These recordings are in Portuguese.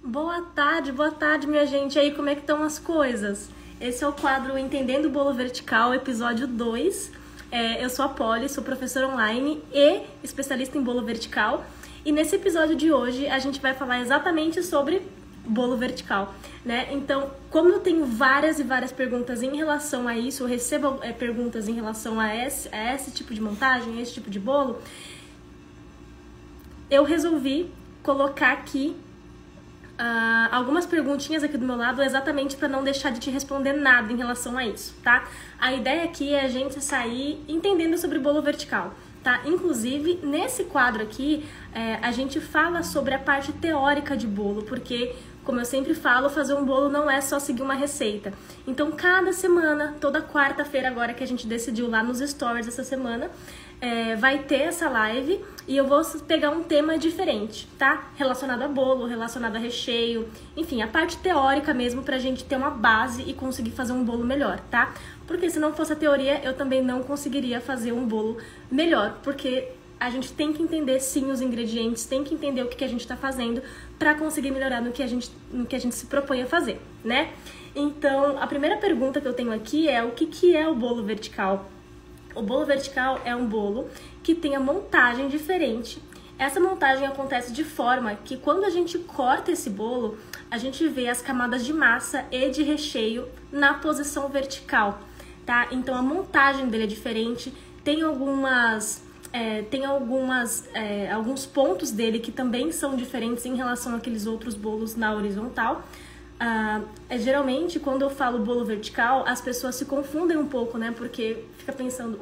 Boa tarde, minha gente. E aí, como é que estão as coisas? Esse é o quadro Entendendo o Bolo Vertical, episódio 2. Eu sou a Polly, sou professora online e especialista em bolo vertical. E nesse episódio de hoje, a gente vai falar exatamente sobre bolo vertical, né? Então, como eu tenho várias perguntas em relação a isso, eu recebo perguntas em relação a esse tipo de montagem, a esse tipo de bolo, eu resolvi colocar aqui algumas perguntinhas aqui do meu lado, exatamente para não deixar de te responder nada em relação a isso, tá? A ideia aqui é a gente sair entendendo sobre bolo vertical, tá? Inclusive, nesse quadro aqui, a gente fala sobre a parte teórica de bolo, porque, como eu sempre falo, fazer um bolo não é só seguir uma receita. Então, cada semana, toda quarta-feira agora que a gente decidiu lá nos stories essa semana, vai ter essa live e eu vou pegar um tema diferente, tá? Relacionado a bolo, relacionado a recheio, enfim, a parte teórica mesmo pra gente ter uma base e conseguir fazer um bolo melhor, tá? Porque se não fosse a teoria, eu também não conseguiria fazer um bolo melhor, porque a gente tem que entender sim os ingredientes, tem que entender o que a gente tá fazendo pra conseguir melhorar no que a gente se propõe a fazer, né? Então, a primeira pergunta que eu tenho aqui é o que é o bolo vertical? O bolo vertical é um bolo que tem a montagem diferente. Essa montagem acontece de forma que quando a gente corta esse bolo, a gente vê as camadas de massa e de recheio na posição vertical, tá? Então a montagem dele é diferente, tem alguns pontos dele que também são diferentes em relação àqueles outros bolos na horizontal. Geralmente, quando eu falo bolo vertical, as pessoas se confundem um pouco, né? Porque fica pensando,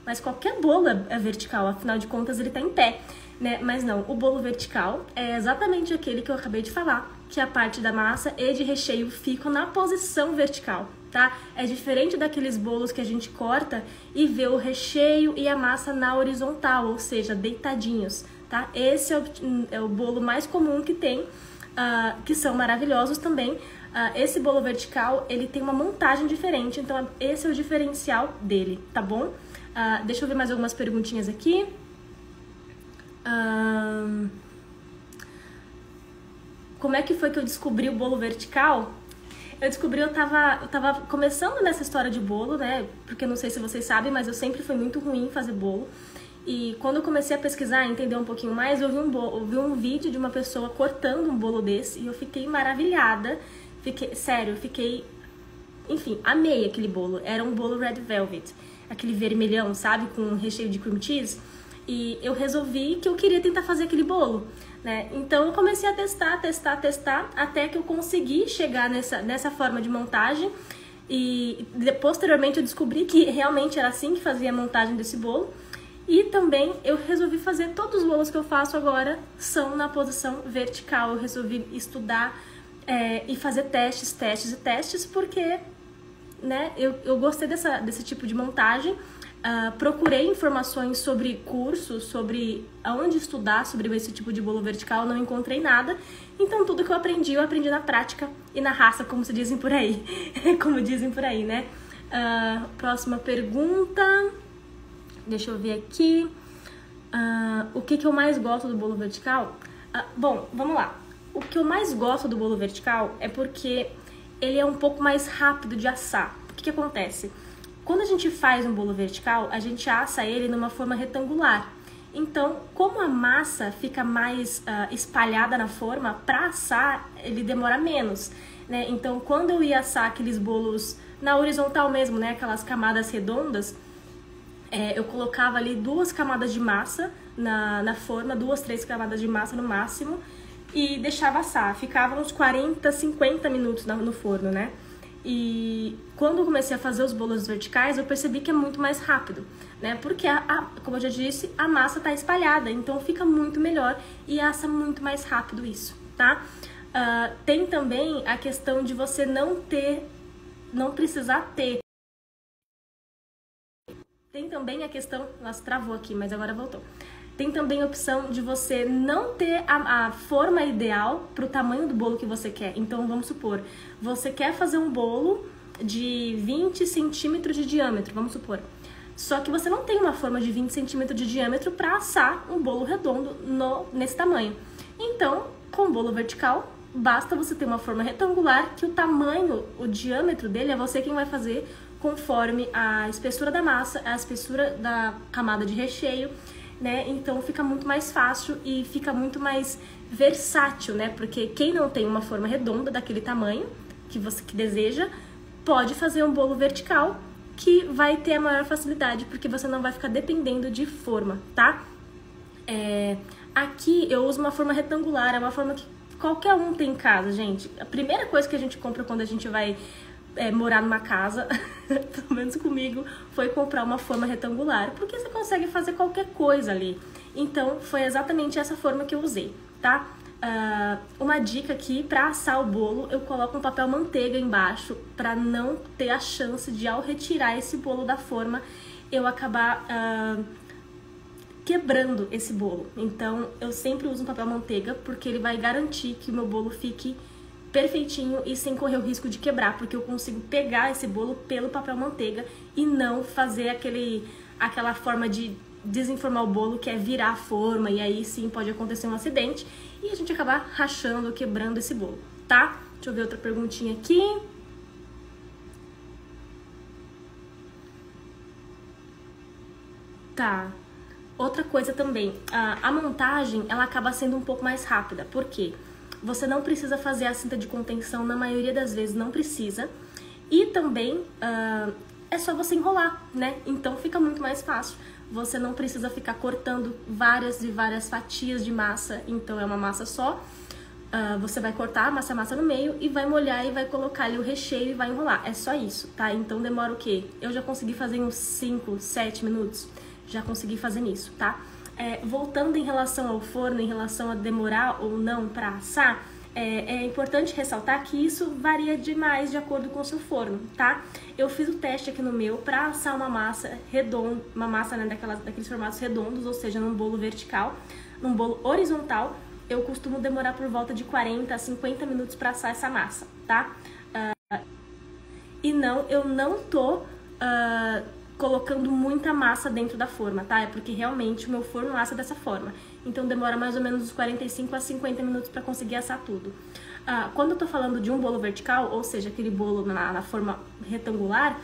mas qualquer bolo é vertical, afinal de contas ele tá em pé, né? Mas não, o bolo vertical é exatamente aquele que eu acabei de falar, que a parte da massa e de recheio ficam na posição vertical, tá? É diferente daqueles bolos que a gente corta e vê o recheio e a massa na horizontal, ou seja, deitadinhos, tá? Esse é o bolo mais comum que tem, que são maravilhosos também. Esse bolo vertical, ele tem uma montagem diferente, então esse é o diferencial dele, tá bom? Deixa eu ver mais algumas perguntinhas aqui. Como é que foi que eu descobri o bolo vertical? Eu tava começando nessa história de bolo, né? Porque eu não sei se vocês sabem, mas eu sempre fui muito ruim em fazer bolo. E quando eu comecei a pesquisar, entender um pouquinho mais, eu vi um vídeo de uma pessoa cortando um bolo desse e eu fiquei maravilhada. Enfim, amei aquele bolo. Era um bolo red velvet, aquele vermelhão, sabe? Com recheio de cream cheese. E eu resolvi que eu queria tentar fazer aquele bolo, né? Então eu comecei a testar, até que eu consegui chegar nessa forma de montagem. E posteriormente eu descobri que realmente era assim que fazia a montagem desse bolo. E também eu resolvi fazer, todos os bolos que eu faço agora são na posição vertical. Eu resolvi estudar e fazer testes, porque, né, eu gostei desse tipo de montagem. Procurei informações sobre cursos, sobre aonde estudar sobre esse tipo de bolo vertical, não encontrei nada. Então tudo que eu aprendi na prática e na raça, como se dizem por aí. Como dizem por aí, né? Próxima pergunta. Deixa eu ver aqui. O que eu mais gosto do bolo vertical? Bom, vamos lá. O que eu mais gosto do bolo vertical é porque ele é um pouco mais rápido de assar. O que acontece? Quando a gente faz um bolo vertical, a gente assa ele numa forma retangular. Então, como a massa fica mais espalhada na forma, para assar ele demora menos, né? Então, quando eu ia assar aqueles bolos na horizontal mesmo, né? Aquelas camadas redondas, eu colocava ali 2 camadas de massa na forma, 2, 3 camadas de massa no máximo, e deixava assar. Ficava uns 40, 50 minutos no forno, né? E quando eu comecei a fazer os bolos verticais, eu percebi que é muito mais rápido, né? Porque, como eu já disse, a massa tá espalhada, então fica muito melhor e assa muito mais rápido isso, tá? Tem também a questão de você não precisar ter. Tem também a questão... Nossa, travou aqui, mas agora voltou. Tem também a opção de você não ter a forma ideal para o tamanho do bolo que você quer. Então, vamos supor, você quer fazer um bolo de 20 centímetros de diâmetro, vamos supor. Só que você não tem uma forma de 20 centímetros de diâmetro para assar um bolo redondo nesse tamanho. Então, com o bolo vertical, basta você ter uma forma retangular, que o tamanho, o diâmetro dele é você quem vai fazer conforme a espessura da massa, a espessura da camada de recheio, né? Então fica muito mais fácil e fica muito mais versátil, né? Porque quem não tem uma forma redonda daquele tamanho que você deseja, pode fazer um bolo vertical, que vai ter a maior facilidade, porque você não vai ficar dependendo de forma, tá? Aqui eu uso uma forma retangular, é uma forma que qualquer um tem em casa, gente. A primeira coisa que a gente compra quando a gente vai morar numa casa, pelo menos comigo, foi comprar uma forma retangular, porque você consegue fazer qualquer coisa ali. Então, foi exatamente essa forma que eu usei, tá? Uma dica aqui, para assar o bolo, eu coloco um papel manteiga embaixo, para não ter a chance de, ao retirar esse bolo da forma, eu acabar quebrando esse bolo. Então, eu sempre uso um papel manteiga, porque ele vai garantir que o meu bolo fique perfeitinho e sem correr o risco de quebrar, porque eu consigo pegar esse bolo pelo papel manteiga e não fazer aquela forma de desenformar o bolo, que é virar a forma, e aí sim pode acontecer um acidente e a gente acabar rachando ou quebrando esse bolo, tá? Deixa eu ver outra perguntinha aqui. Tá. Outra coisa também, a montagem, ela acaba sendo um pouco mais rápida. Por quê? Você não precisa fazer a cinta de contenção, na maioria das vezes não precisa. E também é só você enrolar, né? Então fica muito mais fácil. Você não precisa ficar cortando várias e várias fatias de massa, então é uma massa só. Você vai cortar a massa no meio e vai molhar e vai colocar ali o recheio e vai enrolar. É só isso, tá? Então demora o quê? Eu já consegui fazer em uns 5, 7 minutos. Já consegui fazer nisso, tá? Voltando em relação ao forno, em relação a demorar ou não para assar, é importante ressaltar que isso varia demais de acordo com o seu forno, tá? Eu fiz o teste aqui no meu para assar uma massa redonda, uma massa, né, daqueles formatos redondos, ou seja, num bolo vertical. Num bolo horizontal, eu costumo demorar por volta de 40 a 50 minutos para assar essa massa, tá? E não, eu não tô colocando muita massa dentro da forma, tá? É porque realmente o meu forno assa dessa forma. Então demora mais ou menos uns 45 a 50 minutos para conseguir assar tudo. Quando eu tô falando de um bolo vertical, ou seja, aquele bolo na forma retangular,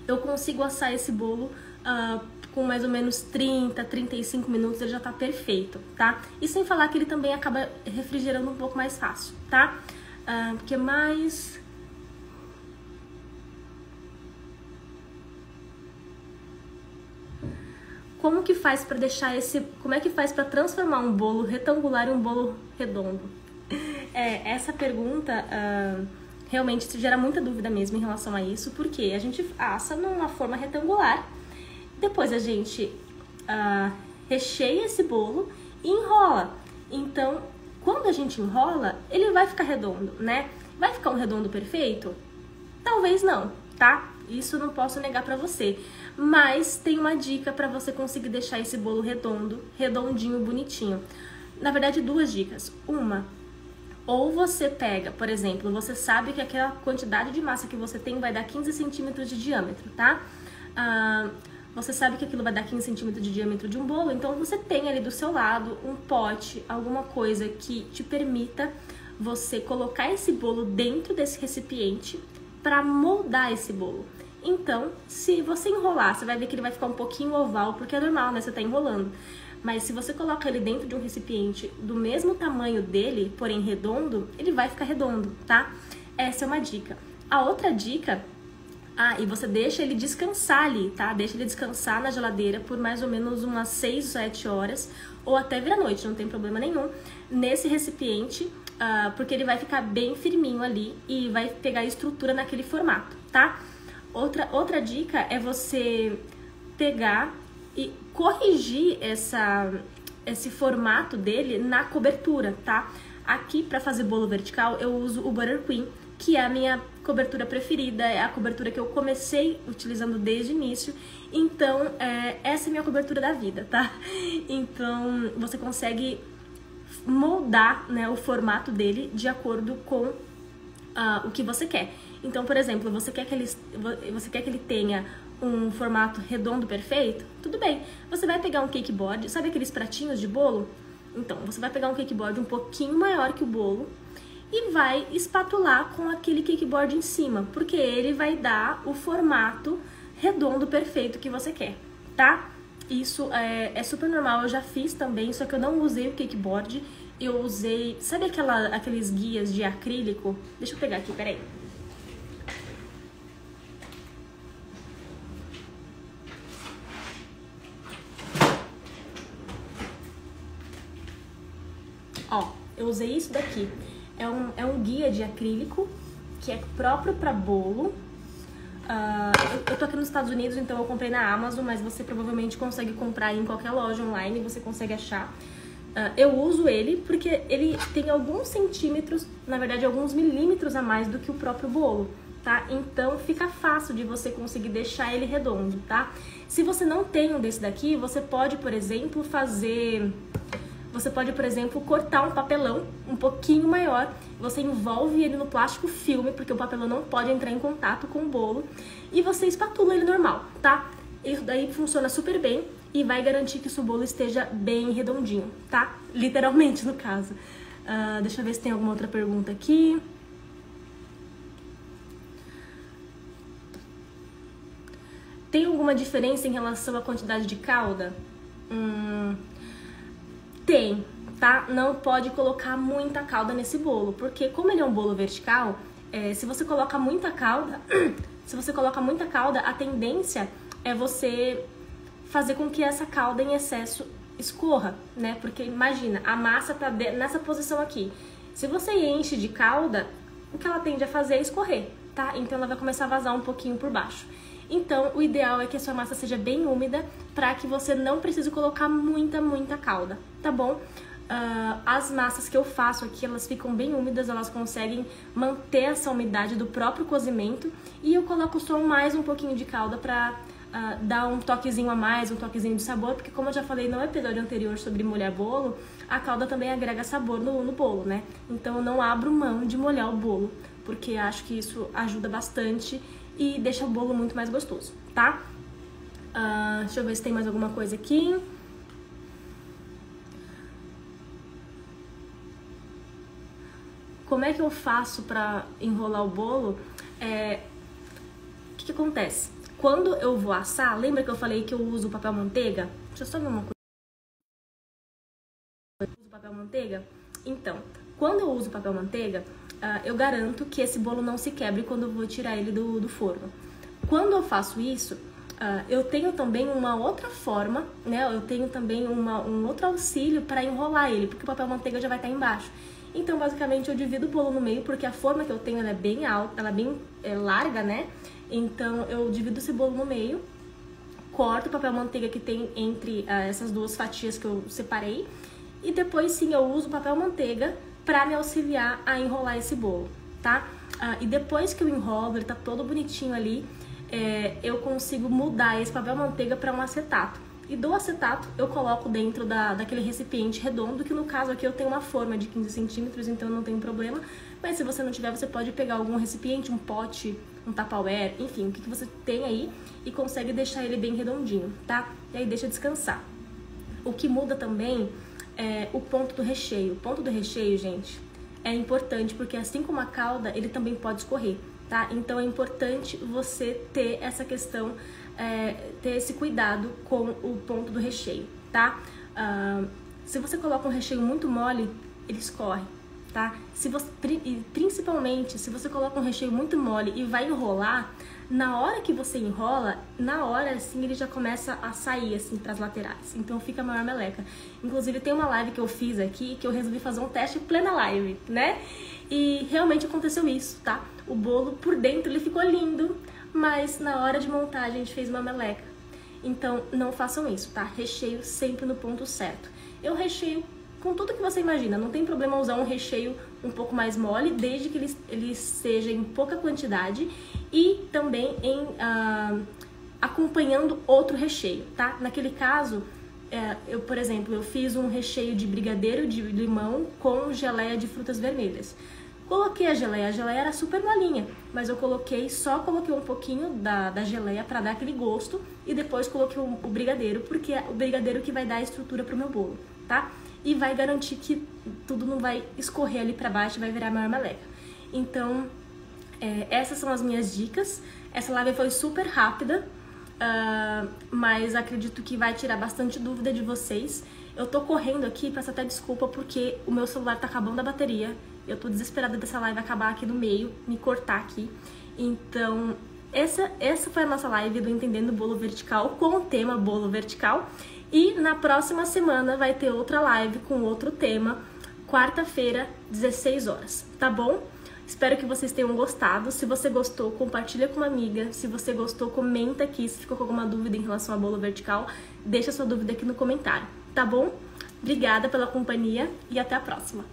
eu consigo assar esse bolo com mais ou menos 30, 35 minutos, ele já tá perfeito, tá? E sem falar que ele também acaba refrigerando um pouco mais fácil, tá? O que mais? Como que faz para deixar como é que faz para transformar um bolo retangular em um bolo redondo? Essa pergunta realmente gera muita dúvida mesmo em relação a isso, porque a gente assa numa forma retangular, depois a gente recheia esse bolo e enrola. Então, quando a gente enrola, ele vai ficar redondo, né? Vai ficar um redondo perfeito? Talvez não, tá? Isso eu não posso negar pra você. Mas tem uma dica pra você conseguir deixar esse bolo redondo, redondinho, bonitinho. Na verdade, duas dicas. Uma, ou você pega, por exemplo, você sabe que aquela quantidade de massa que você tem vai dar 15 centímetros de diâmetro, tá? Você sabe que aquilo vai dar 15 centímetros de diâmetro de um bolo, então você tem ali do seu lado um pote, alguma coisa que te permita você colocar esse bolo dentro desse recipiente para moldar esse bolo. Então, se você enrolar, você vai ver que ele vai ficar um pouquinho oval, porque é normal, né? Você tá enrolando. Mas se você coloca ele dentro de um recipiente do mesmo tamanho dele, porém redondo, ele vai ficar redondo, tá? Essa é uma dica. A outra dica... e você deixa ele descansar ali, tá? Deixa ele descansar na geladeira por mais ou menos umas 6, 7 horas, ou até vir à noite, não tem problema nenhum, nesse recipiente, porque ele vai ficar bem firminho ali e vai pegar estrutura naquele formato, tá? Outra dica é você pegar e corrigir esse formato dele na cobertura, tá? Aqui, para fazer bolo vertical, eu uso o Butter Queen, que é a minha cobertura preferida, é a cobertura que eu comecei utilizando desde o início. Então, essa é a minha cobertura da vida, tá? Então, você consegue moldar, né, o formato dele de acordo com o que você quer. Então, por exemplo, você quer que ele tenha um formato redondo perfeito? Tudo bem. Você vai pegar um cake board, sabe aqueles pratinhos de bolo? Então, você vai pegar um cake board um pouquinho maior que o bolo e vai espatular com aquele cake board em cima, porque ele vai dar o formato redondo perfeito que você quer, tá? Isso é super normal, eu já fiz também, só que eu não usei o cake board, eu usei, sabe aqueles guias de acrílico? Deixa eu pegar aqui, peraí. Ó, eu usei isso daqui. É um guia de acrílico que é próprio para bolo. Eu tô aqui nos Estados Unidos, então eu comprei na Amazon, mas você provavelmente consegue comprar em qualquer loja online, você consegue achar. Eu uso ele porque ele tem alguns centímetros, na verdade alguns milímetros a mais do que o próprio bolo, tá? Então fica fácil de você conseguir deixar ele redondo, tá? Se você não tem um desse daqui, você pode, por exemplo, cortar um papelão um pouquinho maior, você envolve ele no plástico filme, porque o papelão não pode entrar em contato com o bolo, e você espatula ele normal, tá? Isso daí funciona super bem e vai garantir que o seu bolo esteja bem redondinho, tá? Literalmente, no caso. Deixa eu ver se tem alguma outra pergunta aqui. Tem alguma diferença em relação à quantidade de calda? Tem, tá? Não pode colocar muita calda nesse bolo, porque como ele é um bolo vertical, se você coloca muita calda, a tendência é você fazer com que essa calda em excesso escorra, né? Porque imagina, a massa tá nessa posição aqui. Se você enche de calda, o que ela tende a fazer é escorrer, tá? Então ela vai começar a vazar um pouquinho por baixo. Então, o ideal é que a sua massa seja bem úmida para que você não precise colocar muita calda, tá bom? As massas que eu faço aqui, elas ficam bem úmidas, elas conseguem manter essa umidade do próprio cozimento e eu coloco só mais um pouquinho de calda para dar um toquezinho a mais, um toquezinho de sabor, porque como eu já falei no episódio anterior sobre molhar bolo, a calda também agrega sabor no bolo, né? Então eu não abro mão de molhar o bolo, porque acho que isso ajuda bastante e deixa o bolo muito mais gostoso, tá? Deixa eu ver se tem mais alguma coisa aqui. Como é que eu faço pra enrolar o bolo? O que acontece? Quando eu vou assar, lembra que eu falei que eu uso papel manteiga? Deixa eu só ver uma coisa. Eu uso papel manteiga? Então, quando eu uso papel manteiga, eu garanto que esse bolo não se quebre quando eu vou tirar ele do forno. Quando eu faço isso, eu tenho também uma outra forma, né? Eu tenho também um outro auxílio para enrolar ele, porque o papel manteiga já vai estar embaixo. Então, basicamente, eu divido o bolo no meio, porque a forma que eu tenho ela é bem alta, ela é bem larga, né? Então, eu divido esse bolo no meio, corto o papel manteiga que tem entre essas duas fatias que eu separei, e depois, sim, eu uso o papel manteiga para me auxiliar a enrolar esse bolo, tá? E depois que eu enrolo, ele tá todo bonitinho ali, eu consigo mudar esse papel manteiga para um acetato. E do acetato eu coloco dentro daquele recipiente redondo, que no caso aqui eu tenho uma forma de 15 centímetros, então não tem problema. Mas se você não tiver, você pode pegar algum recipiente, um pote, um Tupperware, enfim, o que você tem aí e consegue deixar ele bem redondinho, tá? E aí deixa descansar. O que muda também é o ponto do recheio. O ponto do recheio, gente, é importante porque assim como a calda, ele também pode escorrer, tá? Então é importante você ter essa questão, ter esse cuidado com o ponto do recheio, tá? Se você coloca um recheio muito mole, ele escorre, tá? Principalmente, se você coloca um recheio muito mole e vai enrolar, na hora que você enrola, na hora, assim, ele já começa a sair, assim, pras laterais. Então fica maior meleca. Inclusive, tem uma live que eu fiz aqui, que eu resolvi fazer um teste plena live, né? E realmente aconteceu isso, tá? O bolo, por dentro, ele ficou lindo, mas na hora de montar a gente fez uma meleca. Então, não façam isso, tá? Recheio sempre no ponto certo. Eu recheio com tudo que você imagina. Não tem problema usar um recheio um pouco mais mole, desde que ele seja em pouca quantidade e também acompanhando outro recheio, tá? Naquele caso, por exemplo, eu fiz um recheio de brigadeiro de limão com geleia de frutas vermelhas. Coloquei a geleia era super molinha, mas eu só coloquei um pouquinho da geleia para dar aquele gosto e depois coloquei o brigadeiro, porque é o brigadeiro que vai dar a estrutura pro meu bolo, tá? e vai garantir que tudo não vai escorrer ali pra baixo e vai virar a maior meleca. Então, essas são as minhas dicas. Essa live foi super rápida, mas acredito que vai tirar bastante dúvida de vocês. Eu tô correndo aqui, peço até desculpa, porque o meu celular tá acabando a bateria. Eu tô desesperada dessa live acabar aqui no meio, me cortar aqui. Então, essa foi a nossa live do Entendendo Bolo Vertical, com o tema Bolo Vertical. E na próxima semana vai ter outra live com outro tema, quarta-feira, 16 horas, tá bom? Espero que vocês tenham gostado. Se você gostou, compartilha com uma amiga. Se você gostou, comenta aqui. Se ficou com alguma dúvida em relação a bolo vertical, deixa sua dúvida aqui no comentário, tá bom? Obrigada pela companhia e até a próxima.